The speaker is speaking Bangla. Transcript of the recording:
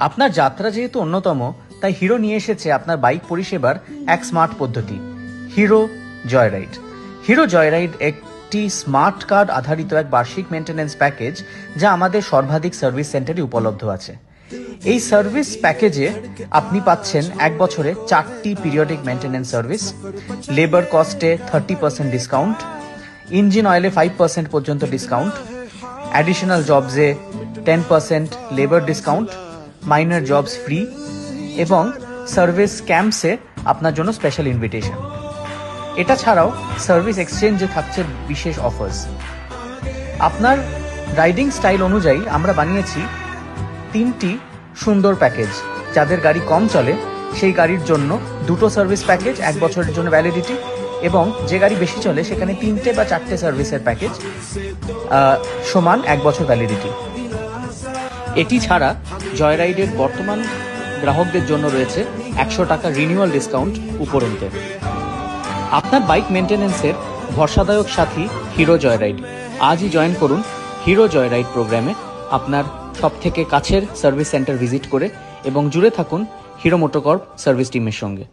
আপনার যাত্রা যেহেতু অন্যতম, তাই হিরো নিয়ে এসেছে আপনার বাইক পরিষেবার এক স্মার্ট পদ্ধতি, হিরো জয়রাইড। হিরো জয়রাইড একটি স্মার্ট কার্ড আধারিত এক বার্ষিক মেনটেন্যান্স প্যাকেজ, যা আমাদের সর্বাধিক সার্ভিস সেন্টারে উপলব্ধ আছে। এই সার্ভিস প্যাকেজে আপনি পাচ্ছেন 1 বছরে 4টি পিরিয়ডিক মেনটেন্যান্স সার্ভিস, লেবার কস্টে 30% ডিসকাউন্ট, ইঞ্জিন অয়েলে 5% পর্যন্ত ডিসকাউন্ট, অ্যাডিশনাল জবসে 10% labour discount, minor jobs free এবং সার্ভিস ক্যাম্পসে আপনার জন্য স্পেশাল ইনভিটেশন। এটা ছাড়াও সার্ভিস এক্সচেঞ্জে থাকছে বিশেষ অফার্স। আপনার রাইডিং স্টাইল অনুযায়ী আমরা বানিয়েছি 3টি সুন্দর প্যাকেজ। যাদের গাড়ি কম চলে সেই গাড়ির জন্য 2টো সার্ভিস প্যাকেজ, 1 বছরের জন্য ভ্যালিডিটি, এবং যে গাড়ি বেশি চলে সেখানে 3টে বা 4টে সার্ভিসের প্যাকেজ সমান 1 বছর ভ্যালিডিটি। এটি ছাড়া জয়রাইডের বর্তমান গ্রাহকদের জন্য রয়েছে 100 টাকা রিনিউয়াল ডিসকাউন্ট উপরন্তে। আপনার বাইক মেনটেন্যান্সের ভরসাদায়ক সাথী হিরো জয়রাইড। আজই জয়েন করুন হিরো জয়রাইড প্রোগ্রামে আপনার সব থেকে কাছের সার্ভিস সেন্টার ভিজিট করে এবং জুড়ে থাকুন হিরো মোটোকর্প সার্ভিস টিমের সঙ্গে।